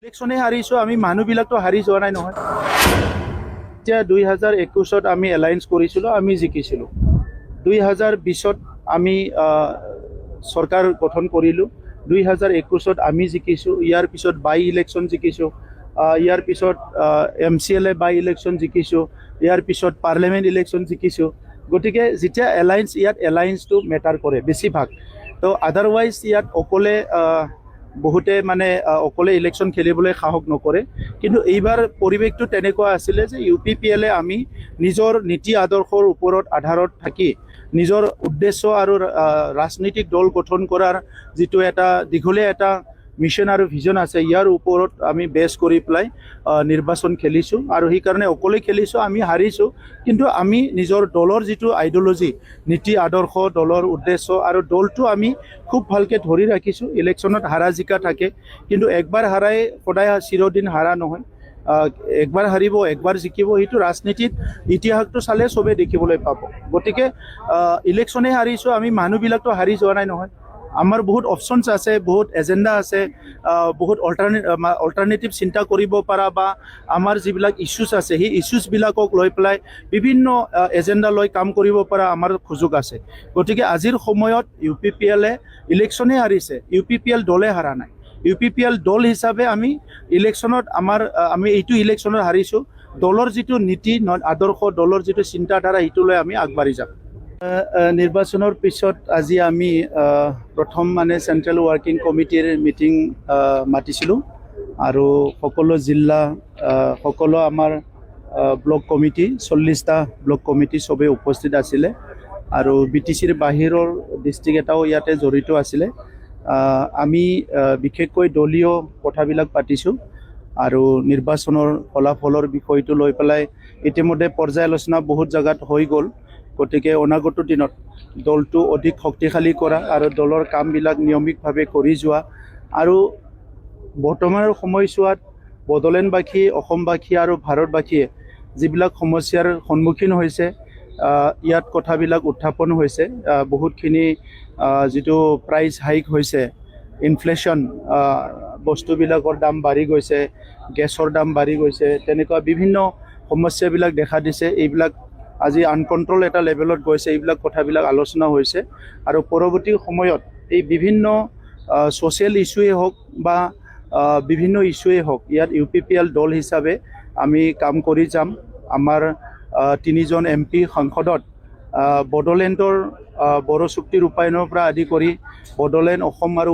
ইলেকশ্যনে হাৰিছো, আমি মানুহবিলাকতো হাৰি যোৱা নাই নহয়। এতিয়া 2021ত আমি এলায়েন্স কৰিছিলোঁ, আমি জিকিছিলোঁ। 2020ত আমি চৰকাৰ গঠন কৰিলোঁ। 2021ত আমি জিকিছোঁ। ইয়াৰ পিছত বাই ইলেকশ্যন জিকিছোঁ। ইয়াৰ পিছত MCLA বাই ইলেকশ্যন জিকিছোঁ। ইয়াৰ পিছত পাৰ্লিয়ামেণ্ট ইলেকশ্যন জিকিছোঁ। গতিকে যেতিয়া এলায়েন্স, ইয়াত এলায়েন্সটো মেটাৰ কৰে বেছিভাগ। তো আদাৰৱাইজ ইয়াত অকলে বহুতে মানে অকলে ইলেকশ্যন খেলিবলৈ সাহস নকৰে। কিন্তু এইবাৰ পৰিৱেশটো তেনেকুৱা আছিলে যে UPPLে আমি নিজৰ নীতি আদৰ্শৰ ওপৰত আধাৰত থাকি নিজৰ উদ্দেশ্য আৰু ৰাজনৈতিক দল গঠন কৰাৰ যিটো এটা দীঘলীয়া এটা মিছন আৰু ভিজন আছে, ইয়াৰ ওপৰত আমি বেছ কৰি পেলাই নিৰ্বাচন খেলিছোঁ। আৰু সেইকাৰণে অকলে খেলিছোঁ, আমি হাৰিছোঁ। কিন্তু আমি নিজৰ দলৰ যিটো আইডিঅ'লজি, নীতি আদৰ্শ, দলৰ উদ্দেশ্য আৰু দলটো আমি খুব ভালকৈ ধৰি ৰাখিছোঁ। ইলেকশ্যনত হাৰা জিকা থাকে, কিন্তু একবাৰ হাৰাই সদায় চিৰদিন হাৰা নহয়। একবাৰ হাৰিব, একবাৰ জিকিব, সেইটো ৰাজনীতিত ইতিহাসটো চালে চবেই দেখিবলৈ পাব। গতিকে ইলেকশ্যনে হাৰিছোঁ, আমি মানুহবিলাকতো হাৰি যোৱা নাই নহয়। আমাৰ বহুত অপশ্যনছ আছে, বহুত এজেণ্ডা আছে, বহুত অল্টাৰনেটিভ চিন্তা কৰিব পৰা বা আমাৰ যিবিলাক ইছ্যুজ আছে, সেই ইছ্যুজবিলাকক লৈ পেলাই বিভিন্ন এজেণ্ডা লৈ কাম কৰিব পৰা আমাৰ সুযোগ আছে। গতিকে আজিৰ সময়ত UPPLে ইলেকশ্যনে হাৰিছে, UPPL দলে হাৰা নাই। UPPL দল হিচাপে আমি ইলেকশ্যনত আমি এইটো ইলেকশ্যনত হাৰিছোঁ। দলৰ যিটো নীতি আদৰ্শ, দলৰ যিটো চিন্তাধাৰা, সেইটো লৈ আমি আগবাঢ়ি যাম। নিৰ্বাচনৰ পিছত আজি আমি প্ৰথম মানে চেণ্ট্ৰেল ৱৰ্কিং কমিটিৰ মিটিং মাতিছিলোঁ। আৰু সকলো জিলা, সকলো আমাৰ ব্লক কমিটি, 40টা ব্লক কমিটি চবেই উপস্থিত আছিলে। আৰু BTCৰ বাহিৰৰ ডিষ্ট্ৰিক্ট এটাও ইয়াতে জড়িত আছিলে। আমি বিশেষকৈ দলীয় কথাবিলাক পাতিছোঁ আৰু নিৰ্বাচনৰ ফলাফলৰ বিষয়টো লৈ পেলাই ইতিমধ্যে পৰ্যালোচনা বহুত জেগাত হৈ গ'ল। গতিকে অনাগত দিনত দলটো অধিক শক্তিশালী কৰা আৰু দলৰ কামবিলাক নিয়মিতভাৱে কৰি যোৱা আৰু বৰ্তমানৰ সময়ছোৱাত বড়োলেণ্ডবাসী, অসমবাসী আৰু ভাৰতবাসীয়ে যিবিলাক সমস্যাৰ সন্মুখীন হৈছে, ইয়াত কথাবিলাক উত্থাপন হৈছে। বহুতখিনি যিটো প্ৰাইচ হাইক হৈছে, ইনফ্লেশ্যন, বস্তুবিলাকৰ দাম বাঢ়ি গৈছে, গেছৰ দাম বাঢ়ি গৈছে, তেনেকুৱা বিভিন্ন সমস্যাবিলাক দেখা দিছে। এইবিলাক আজি আনকণ্ট্ৰল এটা লেভেলত গৈছে। এইবিলাক কথাবিলাক আলোচনা হৈছে আৰু পৰৱৰ্তী সময়ত এই বিভিন্ন ছ'চিয়েল ইছ্যুৱেই হওক বা বিভিন্ন ইছ্যুৱেই হওক, ইয়াত UPPL দল হিচাপে আমি কাম কৰি যাম। আমাৰ 3জন MP সংসদত বড়োলেণ্ডৰ বড়ো চুক্তি ৰূপায়ণৰ পৰা আদি কৰি বড়োলেণ্ড, অসম আৰু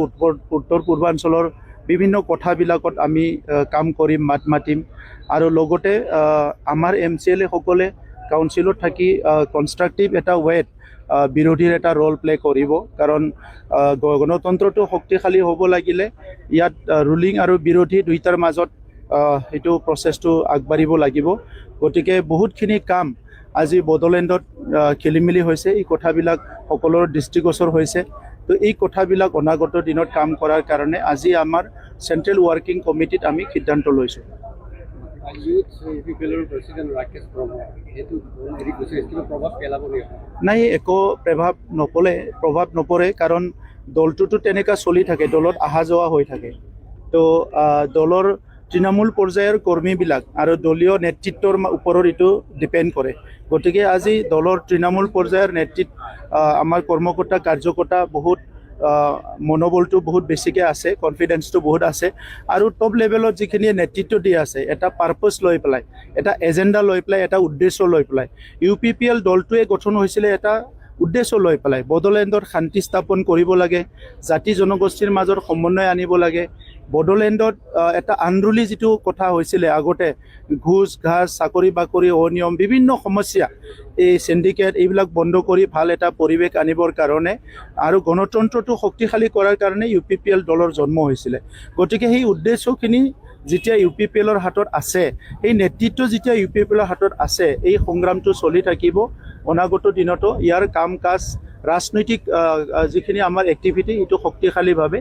উত্তৰ পূৰ্বাঞ্চলৰ বিভিন্ন কথাবিলাকত আমি কাম কৰিম, মাত মাতিম। আৰু লগতে আমাৰ MCLA সকলে কাউন্সিলত থাকি কনষ্ট্ৰাকটিভ এটা ৱেত বিৰোধীৰ এটা ৰ'ল প্লে কৰিব। কাৰণ গণতন্ত্ৰটো শক্তিশালী হ'ব লাগিলে ইয়াত ৰুলিং আৰু বিৰোধী দুইটাৰ মাজত এইটো প্ৰচেছটো আগবাঢ়িব লাগিব। গতিকে বহুতখিনি কাম আজি বড়োলেণ্ডত খেলিমেলি হৈছে। এই কথাবিলাক সকলোৰে দৃষ্টিগোচৰ হৈছে। তো এই কথাবিলাক অনাগত দিনত কাম কৰাৰ কাৰণে আজি আমাৰ চেণ্ট্ৰেল ৱৰ্কিং কমিটিত আমি সিদ্ধান্ত লৈছোঁ। নাই, একো প্ৰভাৱ নপৰে। কাৰণ দলটোতো তেনেকুৱা চলি থাকে, দলত অহা যোৱা হৈ থাকে। তো দলৰ তৃণমূল পৰ্যায়ৰ কৰ্মীবিলাক আৰু দলীয় নেতৃত্বৰ ওপৰত এইটো ডিপেণ্ড কৰে। গতিকে আজি দলৰ তৃণমূল পৰ্যায়ৰ নেতৃত্ব, আমাৰ কৰ্মকৰ্তা কাৰ্যকৰ্তা বহুত মনোবলটো বহুত বেছিকৈ আছে, কনফিডেন্সটো বহুত আছে। আৰু টপ লেভেলত যিখিনিয়ে নেতৃত্ব দি আছে, এটা পাৰ্পছ লৈ পেলাই, এটা এজেণ্ডা লৈ পেলাই, এটা উদ্দেশ্য লৈ পেলাই। UPPL দলটোৱে গঠন হৈছিলে এটা উদ্দেশ্য লৈ পেলাই। বড়োলেণ্ডত শান্তি স্থাপন কৰিব লাগে, জাতি জনগোষ্ঠীৰ মাজত সমন্বয় আনিব লাগে। বড়োলেণ্ডত এটা আনৰুলি যিটো কথা হৈছিলে আগতে, ঘোচ ঘাচ, চাকৰি বাকৰি, অনিয়ম, বিভিন্ন সমস্যা, এই চিণ্ডিকেট, এইবিলাক বন্ধ কৰি ভাল এটা পৰিৱেশ আনিবৰ কাৰণে আৰু গণতন্ত্ৰটো শক্তিশালী কৰাৰ কাৰণে UPPL দলৰ জন্ম হৈছিলে। গতিকে সেই উদ্দেশ্যখিনি যেতিয়া UPPLৰ হাতত আছে, সেই নেতৃত্ব যেতিয়া UPPLৰ হাতত আছে, এই সংগ্ৰামটো চলি থাকিব অনাগত দিনতো। ইয়াৰ কাম কাজ, ৰাজনৈতিক যিখিনি আমাৰ এক্টিভিটি, এইটো শক্তিশালীভাৱে